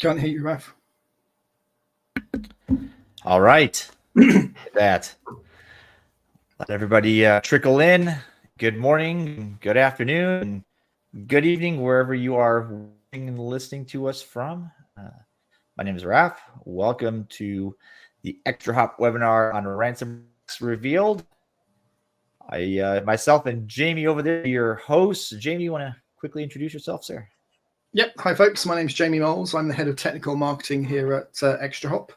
Can't hear you, Raf. All right. That. Let everybody trickle in. Good morning, good afternoon, good evening, wherever you are listening to us from. My name is Raf. Welcome to the ExtraHop webinar on Ransomware Revealed. Myself and Jamie over there, your hosts. Jamie, you want to quickly introduce yourself, sir? Yep. Hi, folks. My name's Jamie Moles. I'm the head of technical marketing here at ExtraHop.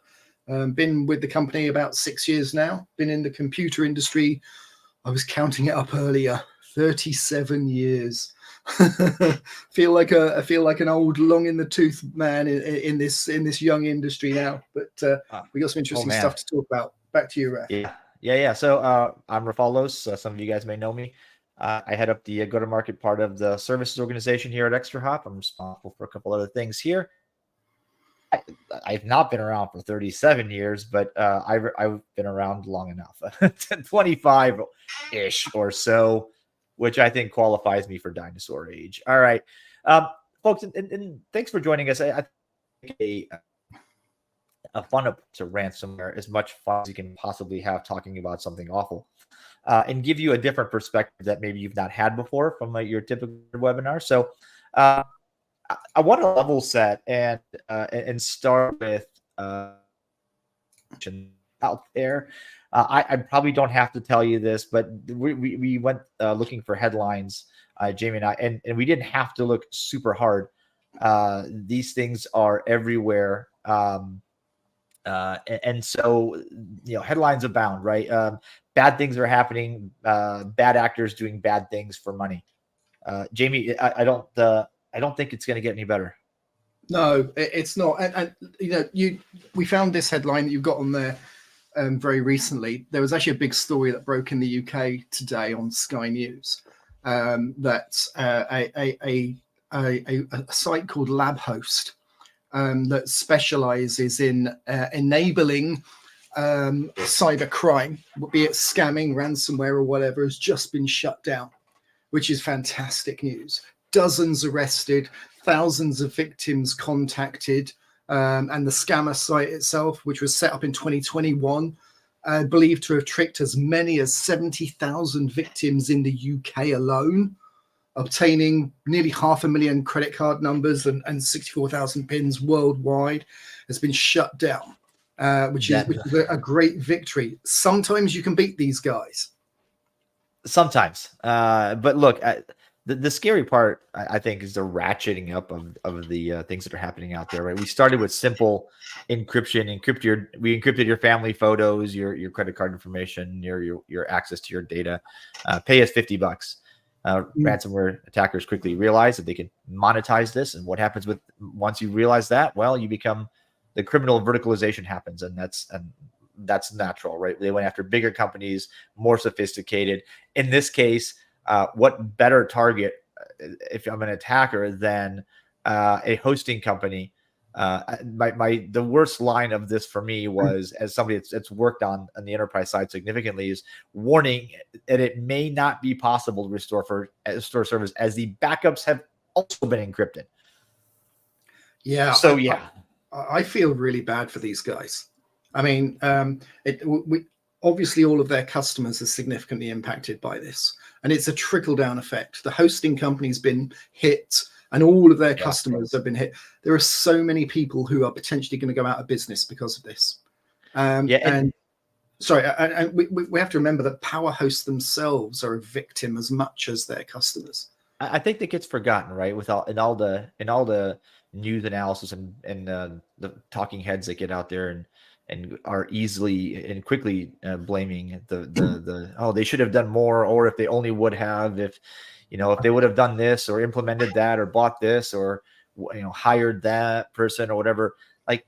Been with the company about 6 years now. Been in the computer industry. I was counting it up earlier. 37 years. feel like an old, long in the tooth man in this young industry now. But we got some interesting stuff to talk about. Back to you, Raf. Yeah. So I'm Rafalos. Some of you guys may know me. I head up the go-to-market part of the services organization here at ExtraHop. I'm responsible for a couple other things here. I've not been around for 37 years, but I've been around long enough, 25-ish or so, which I think qualifies me for dinosaur age. All right, folks, and thanks for joining us. I think a fun approach to ransomware, as much fun as you can possibly have talking about something awful, and give you a different perspective that maybe you've not had before from your typical webinar. So I want to level set and start with out there. I probably don't have to tell you this, but we went looking for headlines, Jamie and I, and we didn't have to look super hard. These things are everywhere. And so, headlines abound, right? Bad things are happening. Bad actors doing bad things for money. Jamie, I don't think it's going to get any better. No, it's not. And we found this headline that you've got on there very recently. There was actually a big story that broke in the UK today on Sky News that a site called LabHost that specializes in enabling cyber crime, be it scamming, ransomware, or whatever, has just been shut down, which is fantastic news. Dozens arrested, thousands of victims contacted, and the scammer site itself, which was set up in 2021, believed to have tricked as many as 70,000 victims in the UK alone, obtaining nearly 500,000 credit card numbers and 64,000 pins worldwide, has been shut down, which is a great victory. Sometimes you can beat these guys. Sometimes. But look, the scary part, I think, is the ratcheting up of the things that are happening out there, right? We started with simple encryption. We encrypted your family photos, your credit card information, your access to your data. Pay us $50. Ransomware attackers quickly realize that they can monetize this. And what happens once you realize that? Well, you become the criminal verticalization happens, and that's natural, right? They went after bigger companies, more sophisticated. In this case, what better target if I'm an attacker than a hosting company? The worst line of this for me was, as somebody that's worked on the enterprise side significantly, is warning that it may not be possible to restore service as the backups have also been encrypted. Yeah. So I feel really bad for these guys. I mean, obviously all of their customers are significantly impacted by this, and it's a trickle-down effect. The hosting company's been hit, and all of their customers have been hit. There are so many people who are potentially going to go out of business because of this. And we have to remember that power hosts themselves are a victim as much as their customers. I think that gets forgotten, right? In all the news analysis and the talking heads that get out there and are easily and quickly blaming the they should have done more, or if they only would have, if they would have done this or implemented that or bought this or hired that person or whatever. Like,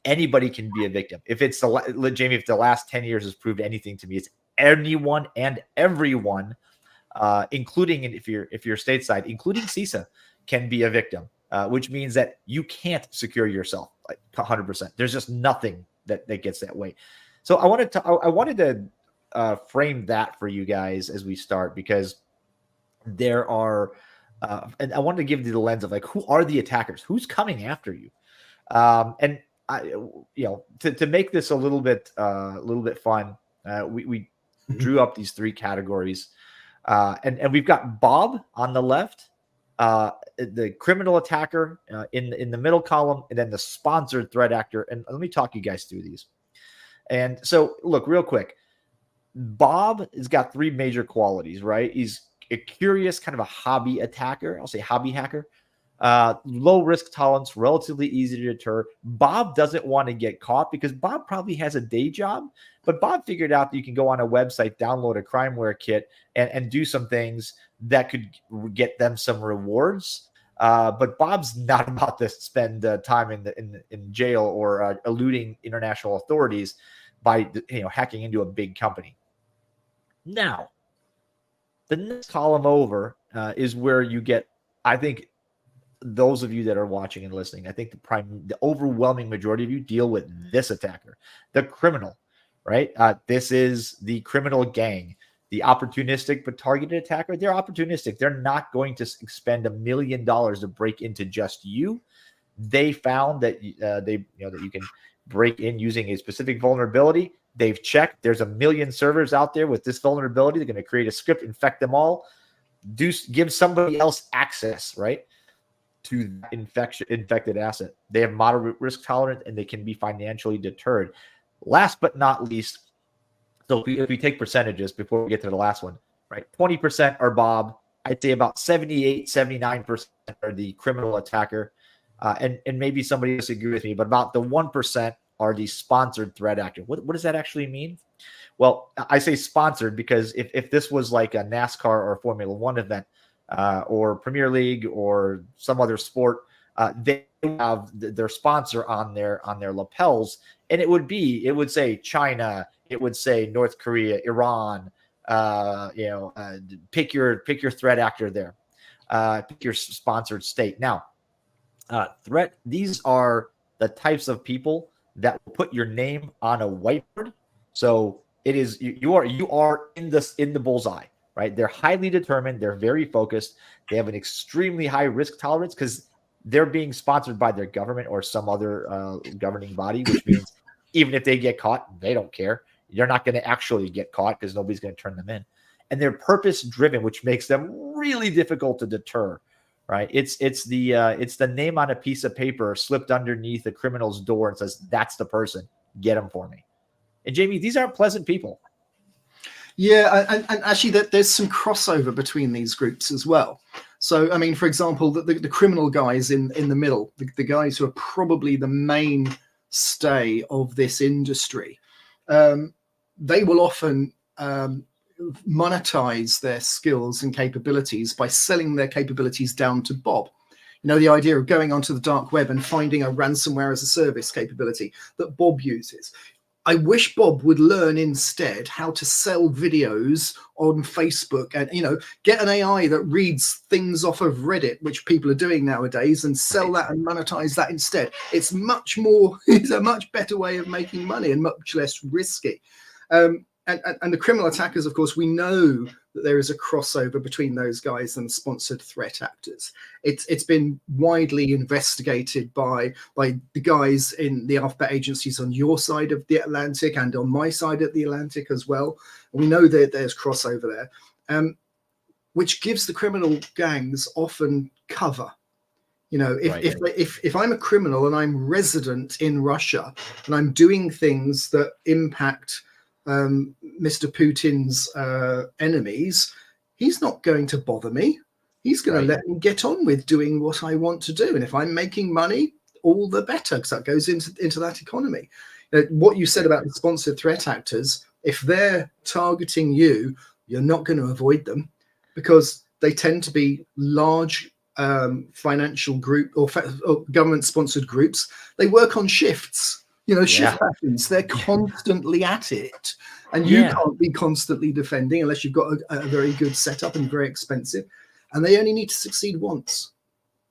anybody can be a victim. If it's Jamie, if the last 10 years has proved anything to me, it's anyone and everyone, including, if you're stateside, including CISA, can be a victim, which means that you can't secure yourself like 100%. There's just nothing that gets that way. So I wanted to frame that for you guys as we start, because there are, and I wanted to give you the lens of like, who are the attackers? Who's coming after you? And to make this a little bit fun, we drew up these 3 categories, and we've got Bob on the left, the criminal attacker in the middle column, and then the sponsored threat actor. And let me talk you guys through these. And so, look, real quick, Bob has got 3 major qualities, right? He's a curious, kind of a hobby attacker. I'll say hobby hacker. Low risk tolerance, relatively easy to deter. Bob doesn't want to get caught because Bob probably has a day job, but Bob figured out that you can go on a website, download a crimeware kit, and do some things that could get them some rewards. But Bob's not about to spend time in jail or eluding international authorities by hacking into a big company. Now, the next column over is where you get, I think, those of you that are watching and listening, I think the overwhelming majority of you deal with this attacker, the criminal, right? This is the criminal gang, the opportunistic but targeted attacker. They're opportunistic. They're not going to spend $1 million to break into just you. They found that that you can break in using a specific vulnerability. They've checked. There's 1 million servers out there with this vulnerability. They're going to create a script, infect them all, give somebody else access, right, to infected asset. They have moderate risk tolerance and they can be financially deterred. Last but not least, so if we take percentages before we get to the last one, right? 20% are Bob. I'd say about 78, 79% are the criminal attacker. And maybe somebody disagree with me, but about the 1% are the sponsored threat actor. What does that actually mean? Well, I say sponsored because if this was like a NASCAR or a Formula One event, or Premier League or some other sport, they have their sponsor on their lapels, and it would say China, it would say North Korea, Iran. Pick your threat actor there, pick your sponsored state. Now, these are the types of people that will put your name on a whiteboard. So it is you are in the bullseye. Right? They're highly determined. They're very focused. They have an extremely high risk tolerance because they're being sponsored by their government or some other governing body, which means even if they get caught, they don't care. You're not going to actually get caught because nobody's going to turn them in. And they're purpose driven, which makes them really difficult to deter. Right? It's the name on a piece of paper slipped underneath a criminal's door and says, "That's the person. Get them for me." And Jamie, these aren't pleasant people. Yeah, and actually there's some crossover between these groups as well. So, I mean, for example, the criminal guys in the middle, the guys who are probably the mainstay of this industry, they will often monetize their skills and capabilities by selling their capabilities down to Bob. The idea of going onto the dark web and finding a ransomware as a service capability that Bob uses. I wish Bob would learn instead how to sell videos on Facebook and, get an AI that reads things off of Reddit, which people are doing nowadays, and sell that and monetize that instead. It's a much better way of making money and much less risky. And the criminal attackers, of course, we know that there is a crossover between those guys and sponsored threat actors. It's been widely investigated by the guys in the alphabet agencies on your side of the Atlantic and on my side of the Atlantic as well. And we know that there's crossover there, which gives the criminal gangs often cover. If I'm a criminal and I'm resident in Russia and I'm doing things that impact Mr. Putin's enemies, he's not going to bother me. He's going to let me get on with doing what I want to do. And if I'm making money, all the better, because that goes into that economy. What you said about the sponsored threat actors, if they're targeting you, you're not going to avoid them because they tend to be large financial group or government-sponsored groups. They work on shifts. Shift patterns, they're constantly at it. And you can't be constantly defending unless you've got a very good setup and very expensive. And they only need to succeed once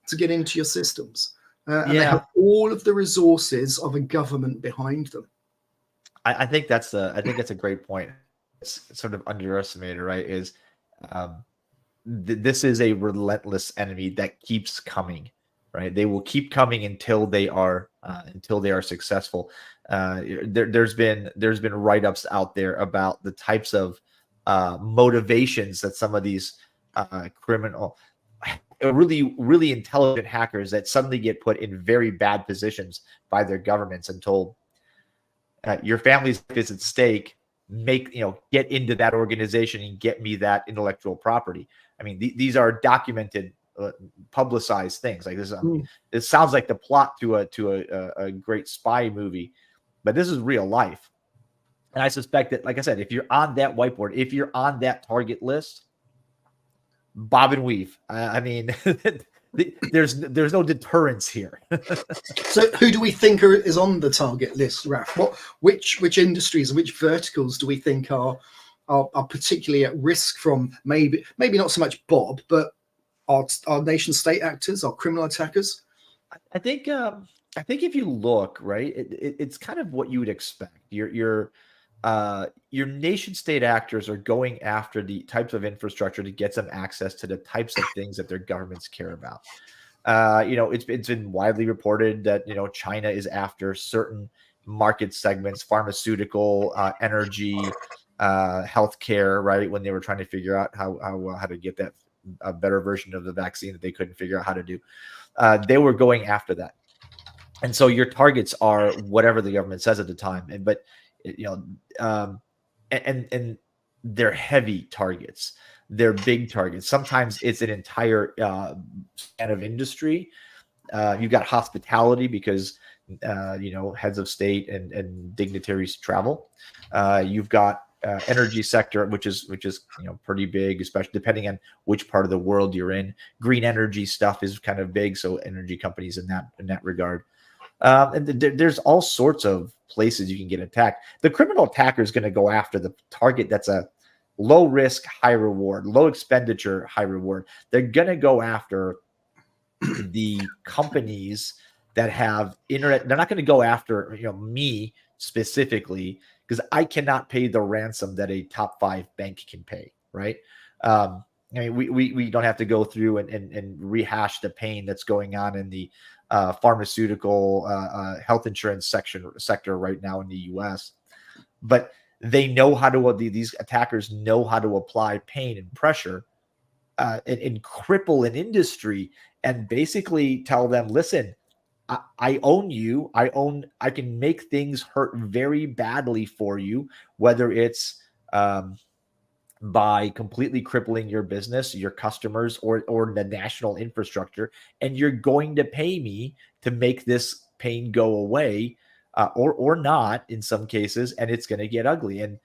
to get into your systems. And they have all of the resources of a government behind them. I think that's a great point. It's sort of underestimated, right? This is a relentless enemy that keeps coming. right? They will keep coming until they are successful. There's been write-ups out there about the types of motivations that some of these really intelligent hackers that suddenly get put in very bad positions by their governments and told, your family's life is at stake, get into that organization and get me that intellectual property. I mean, these are documented, publicized things like this. It sounds like the plot to a great spy movie, but this is real life. And I suspect that, like I said, if you're on that whiteboard, if you're on that target list, bob and weave. I mean, there's no deterrence here. So who do we think is on the target list, Raf? Which industries, which verticals do we think are particularly at risk from maybe not so much Bob, but our nation state actors, our criminal attackers? I think if you look, right, it's kind of what you would expect. Your nation state actors are going after the types of infrastructure to get them access to the types of things that their governments care about. It's been widely reported that, China is after certain market segments, pharmaceutical, energy, healthcare, right? When they were trying to figure out how to get that a better version of the vaccine that they couldn't figure out how to do. They were going after that. And so your targets are whatever the government says at the time. And they're heavy targets. They're big targets. Sometimes it's an entire span of industry. You've got hospitality because, heads of state and dignitaries travel. You've got energy sector, which is pretty big, especially depending on which part of the world you're in. Green energy stuff is kind of big, so energy companies in that regard. And there's all sorts of places you can get attacked. The criminal attacker is going to go after the target that's a low risk, high reward, low expenditure, high reward. They're going to go after the companies that have internet. They're not going to go after me specifically, because I cannot pay the ransom that a top 5 bank can pay, right? I mean, we don't have to go through and rehash the pain that's going on in the pharmaceutical health insurance sector right now in the U.S. But they know how to, these attackers know how to apply pain and pressure and cripple an industry and basically tell them, listen, I own you. I can make things hurt very badly for you, whether it's by completely crippling your business, your customers, or the national infrastructure, and you're going to pay me to make this pain go away, or not in some cases, and it's going to get ugly. And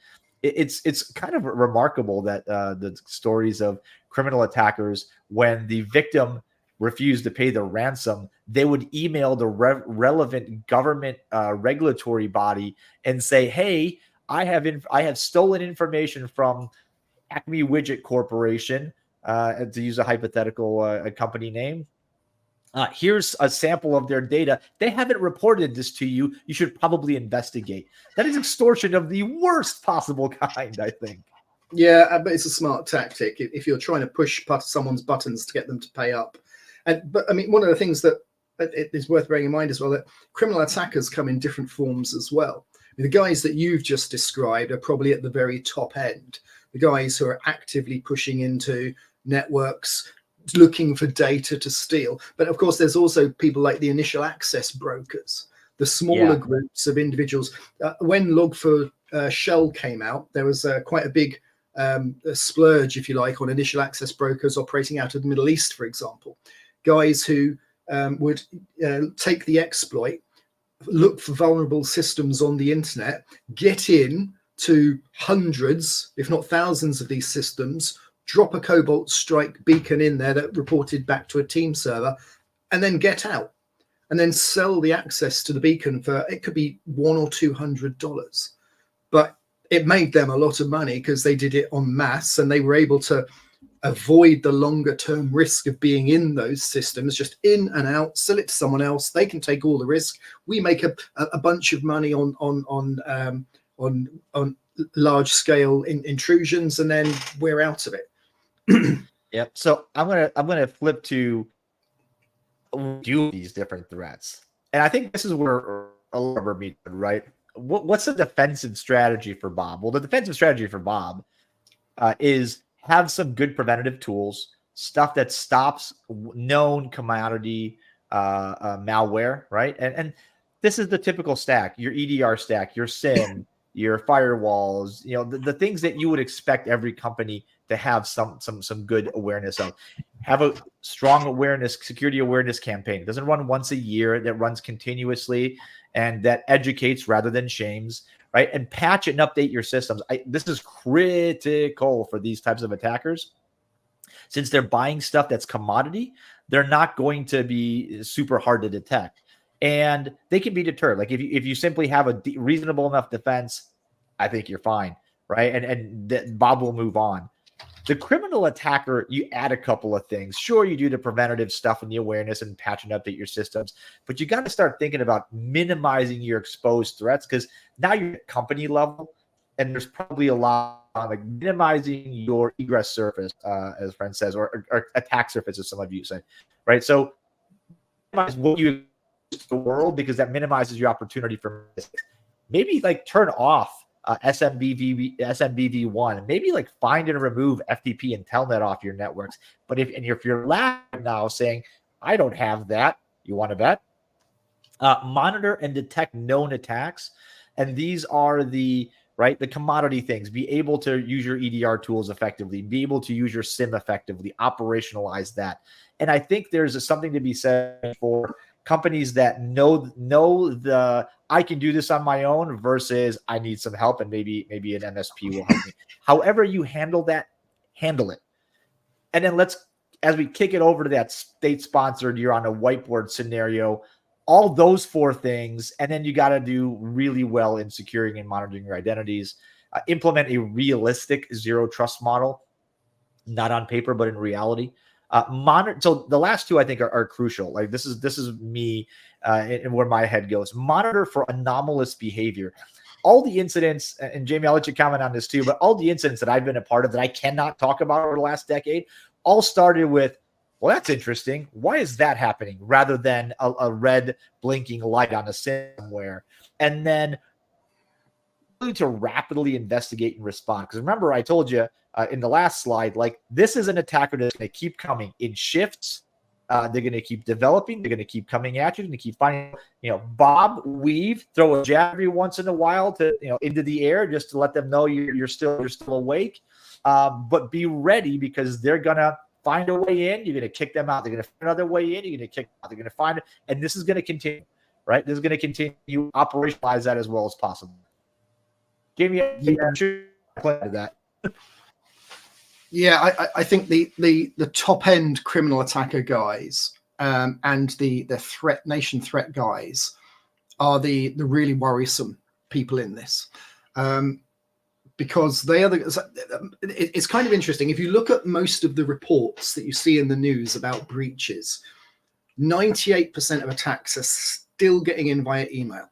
it's kind of remarkable that the stories of criminal attackers, when the victim refused to pay the ransom, they would email the relevant government regulatory body and say, "Hey, I have stolen information from Acme Widget Corporation," to use a hypothetical company name. Here's a sample of their data. They haven't reported this to you. You should probably investigate. That is extortion of the worst possible kind, I think. Yeah, but it's a smart tactic if you're trying to push someone's buttons to get them to pay up. But I mean, one of the things that it is worth bearing in mind as well, that criminal attackers come in different forms as well. The guys that you've just described are probably at the very top end. The guys who are actively pushing into networks, looking for data to steal. But of course, there's also people like the initial access brokers, the smaller groups of individuals. When Log4Shell came out, there was quite a big splurge, if you like, on initial access brokers operating out of the Middle East, for example. Guys who would take the exploit, look for vulnerable systems on the internet, get in to hundreds, if not thousands of these systems, drop a Cobalt Strike beacon in there that reported back to a team server, and then get out and then sell the access to the beacon for, it could be $100 or $200. But it made them a lot of money because they did it en masse, and they were able to avoid the longer term risk of being in those systems, just in and out, sell it to someone else. They can take all the risk. We make a bunch of money on large scale intrusions, and then we're out of it. Yep. So I'm gonna flip to we do these different threats? And I think this is where a lot of our meet, right? What's the defensive strategy for Bob? Well, the defensive strategy for Bob is have some good preventative tools, stuff that stops known commodity malware, right? And this is the typical stack: your EDR stack, your SIM, your firewalls, the things that you would expect every company to have some good awareness of. Have a strong awareness, security awareness campaign. It doesn't run once a year, that runs continuously and that educates rather than shames, right? And patch and update your systems. This is critical for these types of attackers. Since they're buying stuff that's commodity, they're not going to be super hard to detect. And they can be deterred. Like if you simply have a reasonable enough defense, I think you're fine, right? And Bob will move on. The criminal attacker, you add a couple of things. Sure, you do the preventative stuff and the awareness and patch and update your systems, but you got to start thinking about minimizing your exposed threats, because now you're at company level, and there's probably a lot of like minimizing your egress surface, as Friend says, or attack surface, as some of you say, right? So minimize what you the world, because that minimizes your opportunity for mistakes. Maybe like turn off SMBV1, maybe like find and remove FTP and Telnet off your networks. But if you're laughing now saying, I don't have that, you want to bet? Monitor and detect known attacks. And these are the commodity things. Be able to use your EDR tools effectively, be able to use your SIM effectively, operationalize that. And I think there's something to be said for companies that know the I can do this on my own versus I need some help, and maybe an MSP will help me. However you handle that, handle it. And then as we kick it over to that state-sponsored, you're on a whiteboard scenario, all those four things, and then you got to do really well in securing and monitoring your identities. Implement a realistic zero trust model, not on paper, but in reality. Monitor. So the last two I think are crucial. Like this is me and where my head goes. Monitor for anomalous behavior. All the incidents, and Jamie, I'll let you comment on this too, but all the incidents that I've been a part of that I cannot talk about over the last decade all started with, well, that's interesting. Why is that happening? Rather than a red blinking light on a somewhere. And then to rapidly investigate and respond. Because remember, I told you in the last slide, like this is an attacker that's going to keep coming in shifts. They're going to keep developing. They're going to keep coming at you. They're going to keep finding, bob, weave, throw a jab every once in a while to, into the air just to let them know you're still awake. But be ready, because they're going to find a way in. You're going to kick them out. They're going to find another way in. You're going to kick them out. They're going to find it. And this is going to continue, right? This is going to continue. Operationalize that as well as possible. Jamie, that. Yeah, I think the top end criminal attacker guys and the nation threat guys are the really worrisome people in this, because they are it's kind of interesting. If you look at most of the reports that you see in the news about breaches, 98% of attacks are still getting in via email.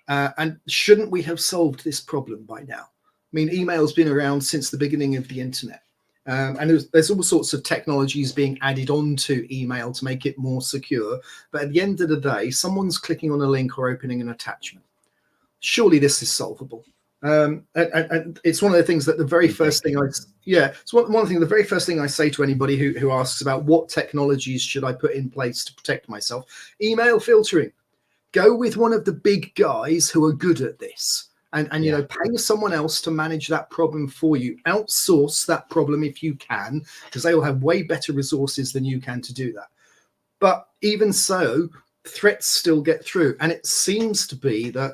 And shouldn't we have solved this problem by now? I mean, email's been around since the beginning of the internet. And there's all sorts of technologies being added onto email to make it more secure. But at the end of the day, someone's clicking on a link or opening an attachment. Surely this is solvable. And it's one of the things that the very first thing it's one of the things, the very first thing I say to anybody who asks about what technologies should I put in place to protect myself: email filtering. Go with one of the big guys who are good at this, and pay someone else to manage that problem for you. Outsource that problem if you can, because they will have way better resources than you can to do that. But even so, threats still get through, and it seems to be that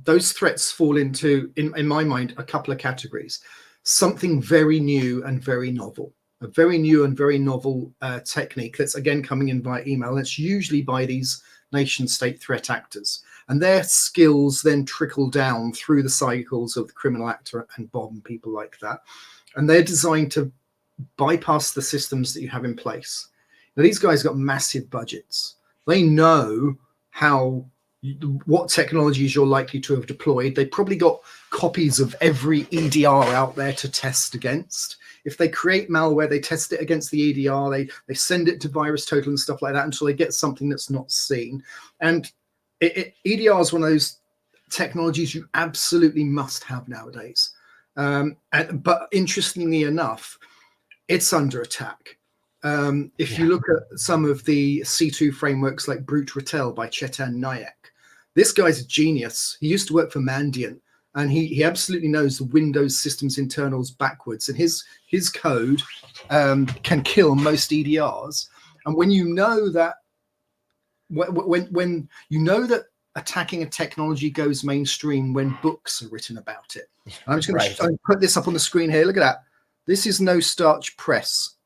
those threats fall into, in my mind, a couple of categories. Something very new and very novel. A very new and very novel technique that's again coming in via email. And it's usually by these nation-state threat actors, and their skills then trickle down through the cycles of the criminal actor and Bob and people like that, and they're designed to bypass the systems that you have in place. Now, these guys got massive budgets. They know how what technologies you're likely to have deployed. They probably got copies of every EDR out there to test against. If they create malware, they test it against the EDR. They send it to VirusTotal and stuff like that until they get something that's not seen. And EDR is one of those technologies you absolutely must have nowadays. But interestingly enough, it's under attack. If you look at some of the C2 frameworks like Brute RTL by Chetan Nayak, this guy's a genius. He used to work for Mandiant, and he absolutely knows the Windows systems internals backwards. And his code can kill most EDRs. And when you know that, when you know that attacking a technology goes mainstream when books are written about it. And I'm just going to put this up on the screen here. Look at that. This is No Starch Press.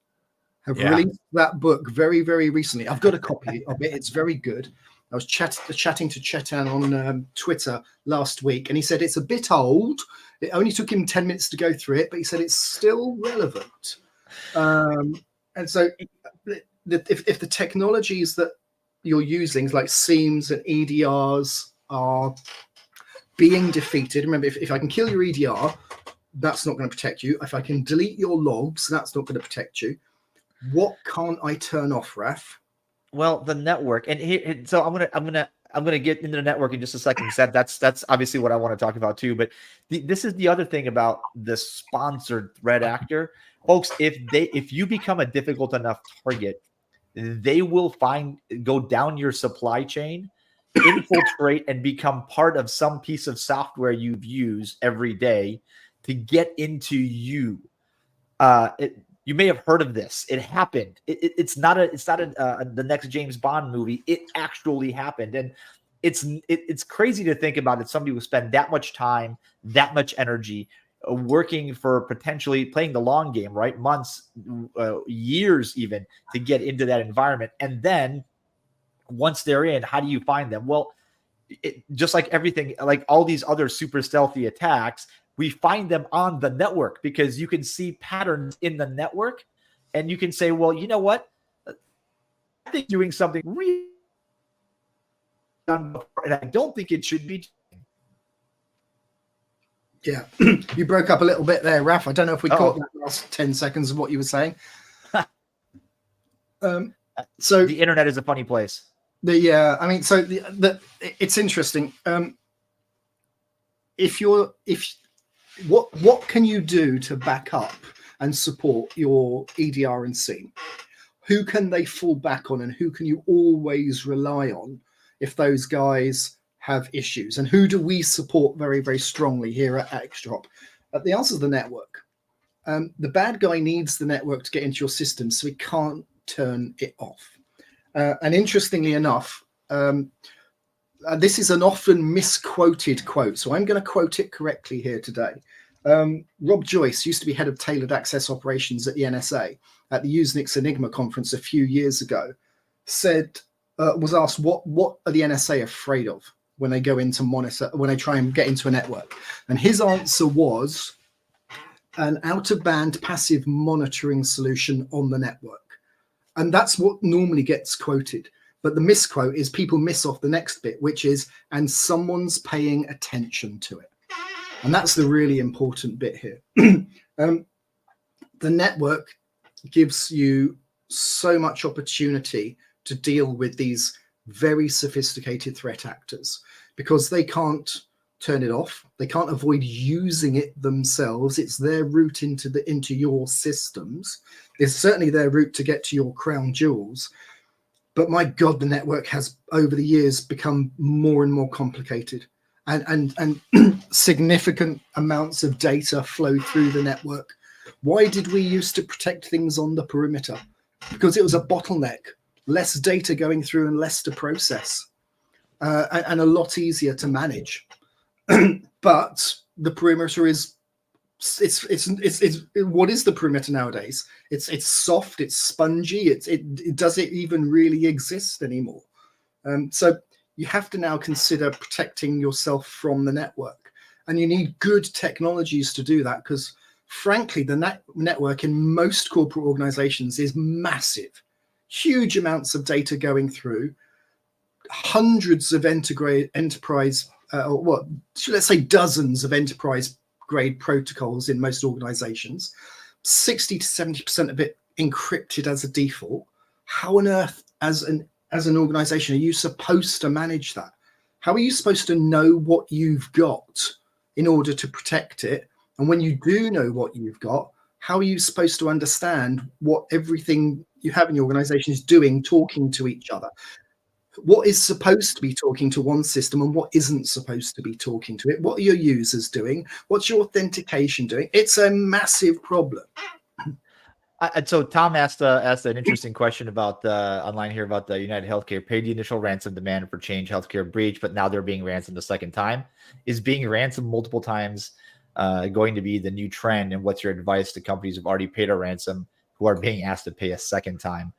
Have released that book very, very recently. I've got a copy of it. It's very good. I was chatting to Chetan on Twitter last week, and he said it's a bit old. It only took him 10 minutes to go through it, but he said it's still relevant. And so if the technologies that you're using, like SIEMs and EDRs, are being defeated, remember, if I can kill your EDR, that's not going to protect you. If I can delete your logs, that's not going to protect you. What can't I turn off, Raf? Well, the network, and so I'm gonna get into the network in just a second. That's obviously what I want to talk about too. But this is the other thing about the sponsored threat actor, folks. If you become a difficult enough target, they will go down your supply chain, infiltrate, and become part of some piece of software you've used every day to get into you. You may have heard of this. It happened. It's not the next James Bond movie. It actually happened, and it's crazy to think about it. Somebody will spend that much time, that much energy, working for potentially playing the long game, right? Months, years, even to get into that environment, and then once they're in, how do you find them? Well, just like everything, like all these other super stealthy attacks, we find them on the network because you can see patterns in the network, and you can say, well, you know what? I think doing something really done before, and I don't think it should be. Yeah, you broke up a little bit there, Raf. I don't know if we caught that last 10 seconds of what you were saying. So the internet is a funny place. I mean, so it's interesting. What can you do to back up and support your EDR and SIEM? Who can they fall back on, and who can you always rely on if those guys have issues? And who do we support very, very strongly here at ExtraHop? The answer is the network. The bad guy needs the network to get into your system, so he can't turn it off. And interestingly enough, this is an often misquoted quote, so I'm going to quote it correctly here today. Rob Joyce used to be head of tailored access operations at the NSA at the Usenix Enigma conference a few years ago. Was asked what are the NSA afraid of when they go into monitor, when they try and get into a network, and his answer was an out-of-band passive monitoring solution on the network, and that's what normally gets quoted. But the misquote is people miss off the next bit, which is, and someone's paying attention to it. And that's the really important bit here. The network gives you so much opportunity to deal with these very sophisticated threat actors because they can't turn it off. They can't avoid using it themselves. It's their route into your systems. It's certainly their route to get to your crown jewels. But my God, the network has over the years become more and more complicated, and significant amounts of data flow through the network. Why did we used to protect things on the perimeter? Because it was a bottleneck, less data going through and less to process, and a lot easier to manage. But the perimeter is it's what is the perimeter nowadays? It's soft, it's spongy, it does it even really exist anymore? So you have to now consider protecting yourself from the network, and you need good technologies to do that, because frankly the network in most corporate organizations is massive, huge amounts of data going through, hundreds of enterprise, or what, let's say dozens of enterprise grade protocols in most organizations, 60 to 70% of it encrypted as a default. How on earth, as an organization, are you supposed to manage that? How are you supposed to know what you've got in order to protect it? And when you do know what you've got, how are you supposed to understand what everything you have in your organization is doing, talking to each other? What is supposed to be talking to one system and what isn't supposed to be talking to it? What are your users doing? What's your authentication doing? It's a massive problem. And so Tom asked an interesting question about online here about the United Healthcare paid the initial ransom demand for Change Healthcare breach, but now they're being ransomed a second time. Is being ransomed multiple times going to be the new trend? And what's your advice to companies who've already paid a ransom who are being asked to pay a second time?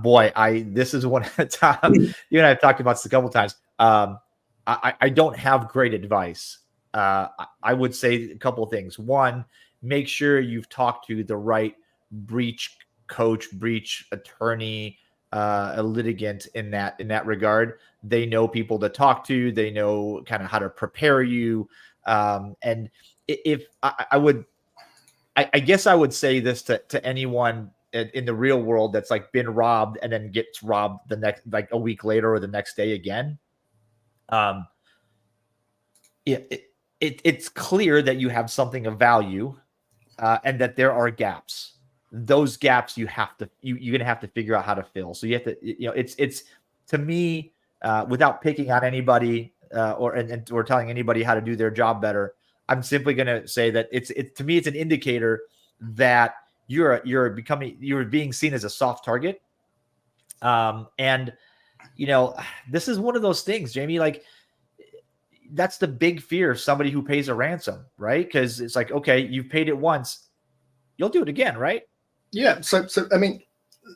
Boy, this is one Tom, you and I have talked about this a couple of times. I don't have great advice. I would say a couple of things. One, make sure you've talked to the right breach coach, breach attorney, a litigant in that regard. They know people to talk to. They know kind of how to prepare you. And if I guess I would say this to anyone in the real world that's like been robbed and then gets robbed the next, like a week later or the next day again. It's clear that you have something of value, and that there are gaps. Those gaps you're gonna have to figure out how to fill. So you have to, it's to me, without picking on anybody or telling anybody how to do their job better, I'm simply gonna say that to me it's an indicator that you're being seen as a soft target. And this is one of those things, Jamie, like that's the big fear of somebody who pays a ransom, right? Because it's like, okay, you've paid it once, you'll do it again, right? Yeah. So I mean,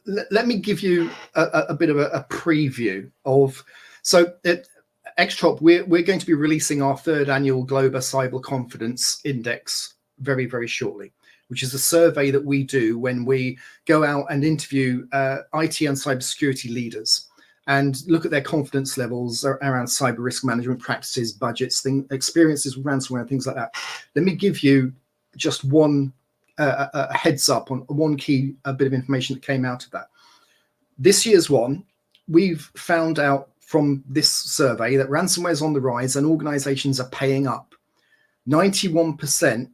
let me give you a bit of a preview of. So at ExtraHop, we're going to be releasing our third annual Global Cyber Confidence Index very, very shortly, which is a survey that we do when we go out and interview IT and cybersecurity leaders and look at their confidence levels around cyber risk management practices, budgets, experiences with ransomware, and things like that. Let me give you just one a heads up on one key bit of information that came out of that. This year's one, we've found out from this survey that ransomware is on the rise and organizations are paying up. 91%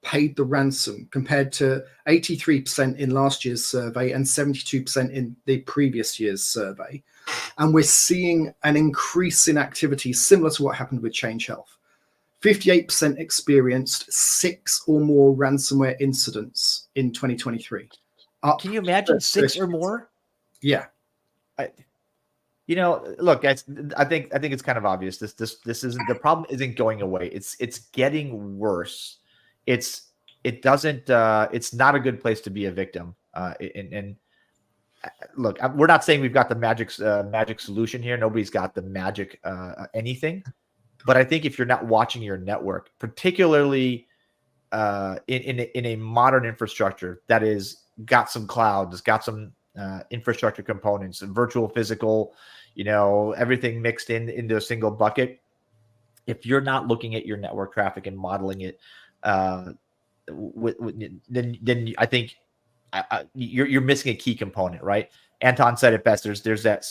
paid the ransom compared to 83% in last year's survey and 72% in the previous year's survey. And we're seeing an increase in activity similar to what happened with Change Health. 58% experienced 6 or more ransomware incidents in 2023. Can you imagine 6 or more? Yeah. Look, guys, I think it's kind of obvious. This isn't, the problem isn't going away. It's getting worse. It's not a good place to be a victim. And look, we're not saying we've got the magic solution here. Nobody's got the magic anything. But I think if you're not watching your network, particularly in a modern infrastructure that is got some clouds, got some infrastructure components, virtual, physical, everything mixed into a single bucket. If you're not looking at your network traffic and modeling it, then I think you're missing a key component, right? Anton said it best. There's that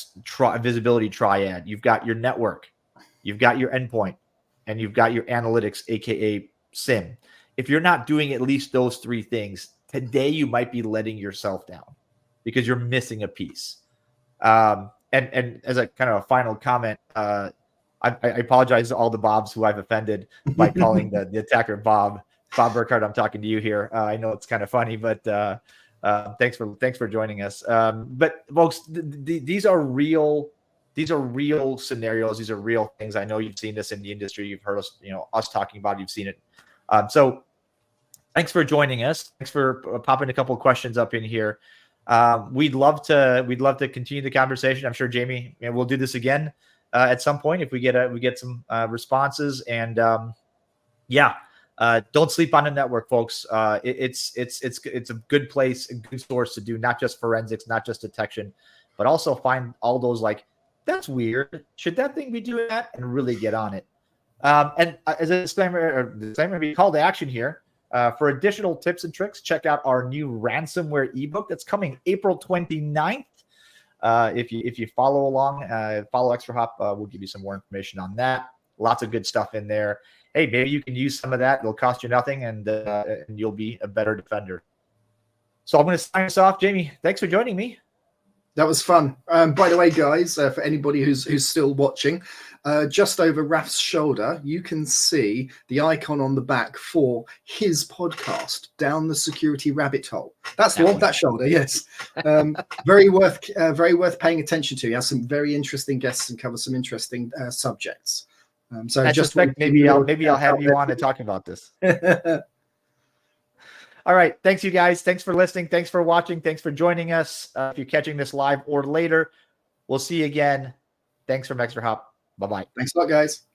visibility triad. You've got your network, you've got your endpoint, and you've got your analytics, aka SIM. If you're not doing at least those 3 things today, you might be letting yourself down because you're missing a piece. And as a kind of a final comment, I apologize to all the Bobs who I've offended by calling the attacker Bob Burkhardt. I'm talking to you here. I know it's kind of funny, but thanks for joining us. But folks, these are real scenarios. These are real things. I know you've seen this in the industry. You've heard us talking about it. You've seen it. So thanks for joining us. Thanks for popping a couple of questions up in here. We'd love to continue the conversation. I'm sure Jamie, we'll do this again at some point if we get some responses. And don't sleep on the network, folks. It's a good place, a good source to do not just forensics, not just detection, but also find all those like that's weird. Should that thing be doing that? And really get on it. And as a disclaimer, be call to action here. For additional tips and tricks, check out our new ransomware ebook that's coming April 29th. If you follow along, follow ExtraHop, we'll give you some more information on that. Lots of good stuff in there. Hey, maybe you can use some of that. It'll cost you nothing, and you'll be a better defender. So I'm going to sign us off. Jamie, thanks for joining me. That was fun. By the way, guys, for anybody who's still watching, just over Raf's shoulder, you can see the icon on the back for his podcast, Down the Security Rabbit Hole. That's the one, that shoulder, yes. Very worth paying attention to. He has some very interesting guests and covers some interesting subjects. So I just suspect maybe I'll have you on to talk about this. All right. Thanks, you guys. Thanks for listening. Thanks for watching. Thanks for joining us. If you're catching this live or later, we'll see you again. Thanks from ExtraHop. Bye-bye. Thanks a lot, guys.